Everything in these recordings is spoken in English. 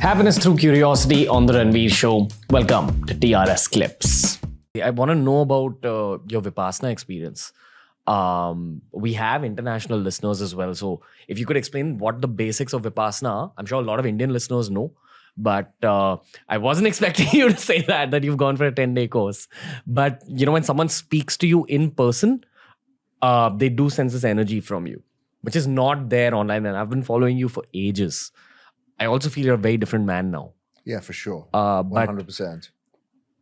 Happiness through curiosity on the Ranveer show. Welcome to TRS Clips. I want to know about your Vipassana experience. We have international listeners as well. So if you could explain what the basics of Vipassana are, I'm sure a lot of Indian listeners know. But I wasn't expecting you to say that you've gone for a 10-day course. But you know, when someone speaks to you in person, they do sense this energy from you, which is not there online. And I've been following you for ages. I also feel you're a very different man now. Yeah, for sure. 100%.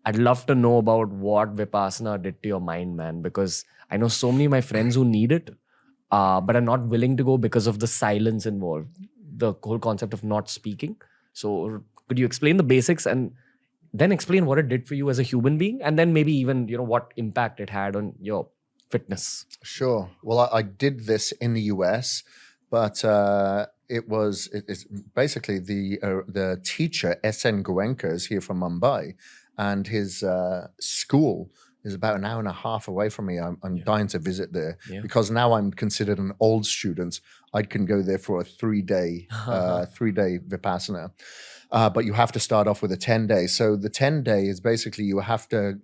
I'd love to know about what Vipassana did to your mind, man, because I know so many of my friends who need it, but are not willing to go because of the silence involved, the whole concept of not speaking. So could you explain the basics and then explain what it did for you as a human being, and then maybe even, you know, what impact it had on your fitness? Sure. Well, I did this in the US, but it's basically the teacher, S.N. Goenka, is here from Mumbai, and his school is about an hour and a half away from me. I'm dying to visit there because now I'm considered an old student. I can go there for a 3-day Vipassana. But you have to start off with a 10-day. So the 10-day is basically you have to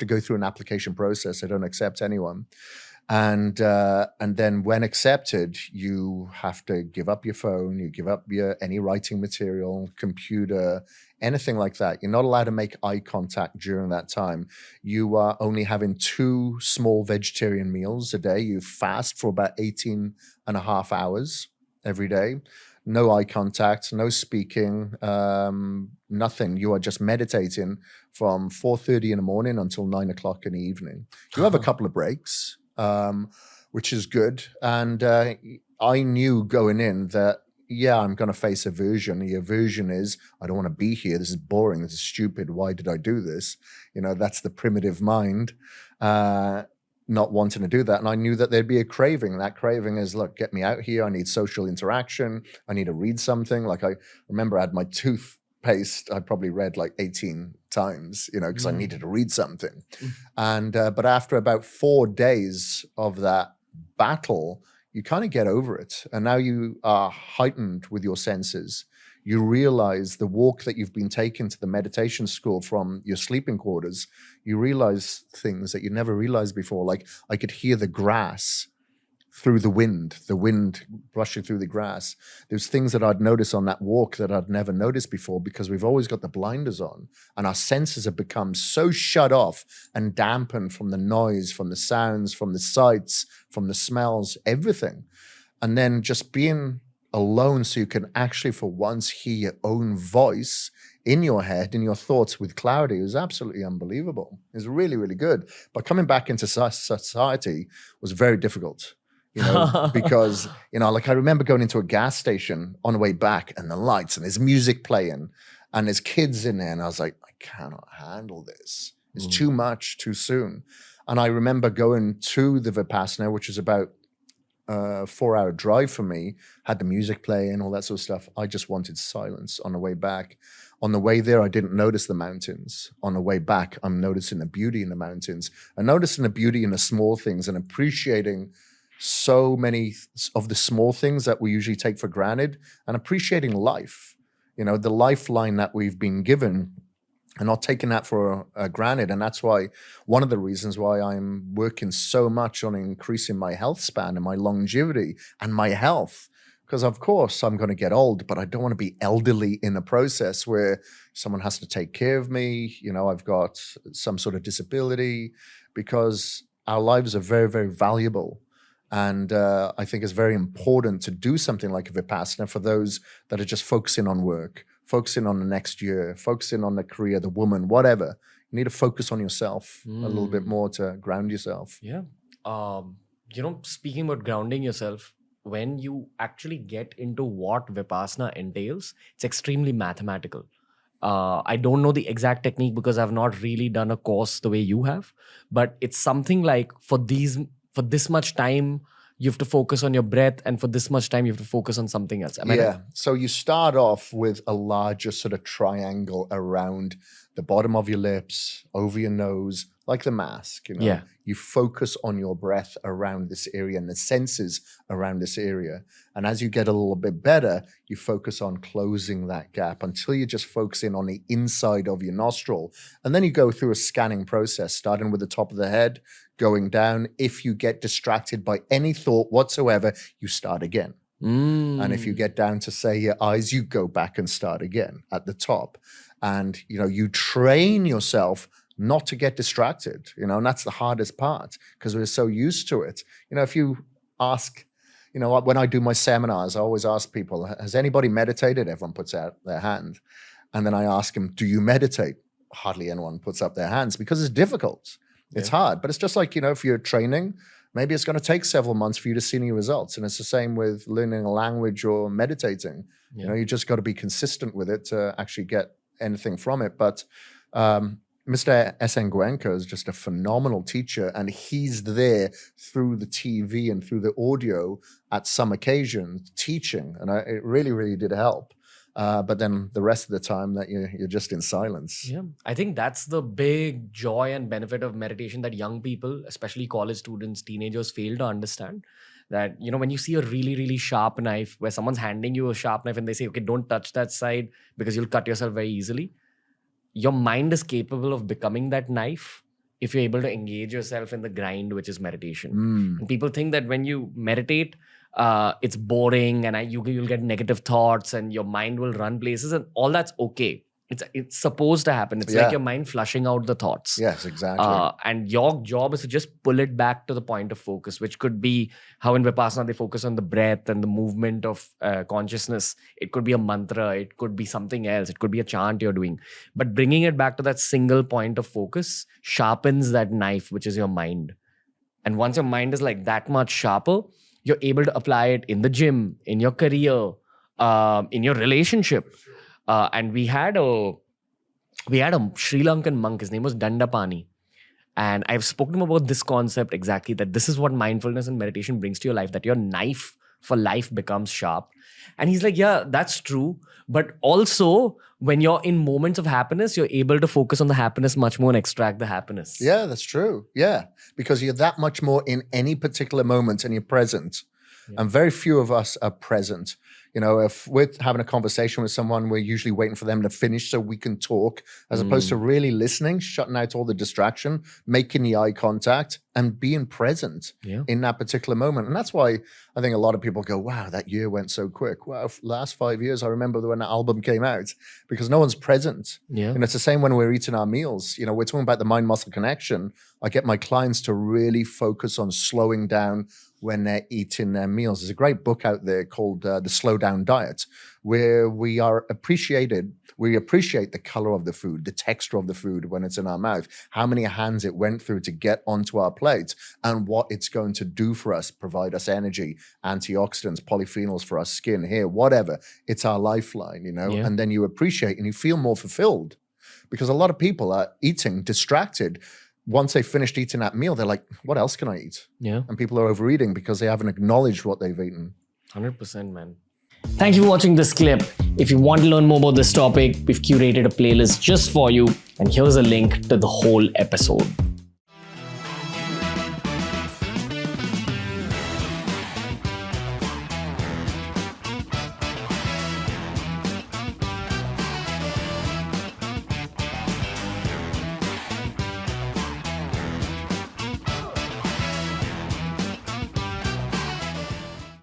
go through an application process. They don't accept anyone. And then when accepted, you have to give up your phone, you give up any writing material, computer, anything like that. You're not allowed to make eye contact during that time. You are only having 2 small vegetarian meals a day. You fast for about 18 and a half hours every day. No eye contact, no speaking, nothing. You are just meditating from 4:30 in the morning until 9 o'clock in the evening. You have a couple of breaks, which is good. And I knew going in that, I'm going to face aversion. The aversion is, I don't want to be here. This is boring. This is stupid. Why did I do this? You know, that's the primitive mind. Not wanting to do that. And I knew that there'd be a craving. That craving is, look, get me out here. I need social interaction. I need to read something. Like I remember I had my toothpaste, I probably read like 18 times, you know, because I needed to read something. And, but after about 4 days of that battle, you kind of get over it. And now you are heightened with your senses. You realize the walk that you've been taking to the meditation school from your sleeping quarters, you realize things that you never realized before. Like I could hear the grass through the wind brushing through the grass. There's things that I'd noticed on that walk that I'd never noticed before because we've always got the blinders on and our senses have become so shut off and dampened from the noise, from the sounds, from the sights, from the smells, everything. And then just being alone so you can actually for once hear your own voice in your head, in your thoughts with clarity is absolutely unbelievable. It's really, really good. But coming back into society was very difficult, you know, because, you know, like I remember going into a gas station on the way back and the lights and there's music playing and there's kids in there and I was like, I cannot handle this. It's too much too soon. And I remember going to the Vipassana, which is about 4-hour drive for me, had the music playing, all that sort of stuff. I just wanted silence on the way back. On the way there, I didn't notice the mountains. On the way back, I'm noticing the beauty in the mountains and noticing the beauty in the small things and appreciating so many of the small things that we usually take for granted and appreciating life, you know, the lifeline that we've been given and not taking that for granted. And that's why one of the reasons why I'm working so much on increasing my health span and my longevity and my health. Because of course I'm going to get old, but I don't want to be elderly in a process where someone has to take care of me. You know, I've got some sort of disability because our lives are very, very valuable. And I think it's very important to do something like a Vipassana for those that are just focusing on work, focusing on the next year, focusing on the career, the woman, whatever. You need to focus on yourself a little bit more to ground yourself. Yeah. You know, speaking about grounding yourself, when you actually get into what Vipassana entails, it's extremely mathematical. I don't know the exact technique because I've not really done a course the way you have, but it's something like for this much time, you have to focus on your breath, and for this much time, you have to focus on something else. So you start off with a larger sort of triangle around the bottom of your lips, over your nose, like the mask, Yeah. You focus on your breath around this area and the senses around this area. And as you get a little bit better, you focus on closing that gap until you just focus in on the inside of your nostril. And then you go through a scanning process, starting with the top of the head, going down. If you get distracted by any thought whatsoever, you start again. And if you get down to, say, your eyes, you go back and start again at the top. And, you train yourself not to get distracted, and that's the hardest part because we're so used to it. If you ask, when I do my seminars, I always ask people, has anybody meditated? Everyone puts out their hand. And then I ask them, do you meditate? Hardly anyone puts up their hands because it's difficult. It's hard. But it's just like, if you're training, maybe it's going to take several months for you to see any results. And it's the same with learning a language or meditating. You just got to be consistent with it to actually get anything from it. But Mr. S.N. Goenka is just a phenomenal teacher, and he's there through the TV and through the audio at some occasions teaching, and it really, really did help. But then the rest of the time that you're just in silence. Yeah, I think that's the big joy and benefit of meditation that young people, especially college students, teenagers, fail to understand. That, when you see a really, really sharp knife where someone's handing you a sharp knife and they say, okay, don't touch that side because you'll cut yourself very easily. Your mind is capable of becoming that knife if you're able to engage yourself in the grind, which is meditation. And people think that when you meditate, it's boring and you'll get negative thoughts and your mind will run places, and all that's okay. It's supposed to happen. It's like your mind flushing out the thoughts. Yes, exactly. And your job is to just pull it back to the point of focus, which could be how in Vipassana they focus on the breath and the movement of consciousness. It could be a mantra. It could be something else. It could be a chant you're doing. But bringing it back to that single point of focus sharpens that knife, which is your mind. And once your mind is like that much sharper, you're able to apply it in the gym, in your career, in your relationship. And we had a Sri Lankan monk. His name was Dandapani. And I've spoken to him about this concept exactly, that this is what mindfulness and meditation brings to your life, that your knife for life becomes sharp. And he's like, yeah, that's true. But also, when you're in moments of happiness, you're able to focus on the happiness much more and extract the happiness. Yeah, that's true. Yeah, because you're that much more in any particular moment and you're present. Yeah. And very few of us are present. If we're having a conversation with someone, we're usually waiting for them to finish so we can talk, as opposed to really listening, shutting out all the distraction, making the eye contact and being present in that particular moment. And that's why I think a lot of people go, wow, that year went so quick. Wow, last 5 years, I remember when that album came out, because no one's present. Yeah. And it's the same when we're eating our meals. We're talking about the mind-muscle connection. I get my clients to really focus on slowing down when they're eating their meals. There's a great book out there called The Slow Down Diet, where we appreciate the color of the food, the texture of the food when it's in our mouth, how many hands it went through to get onto our plate, and what it's going to do for us, provide us energy, antioxidants, polyphenols for our skin, hair, whatever. It's our lifeline, and then you appreciate and you feel more fulfilled, because a lot of people are eating distracted. Once they finished eating that meal, they're like, what else can I eat? Yeah. And people are overeating because they haven't acknowledged what they've eaten. 100%, man. Thank you for watching this clip. If you want to learn more about this topic, we've curated a playlist just for you. And here's a link to the whole episode.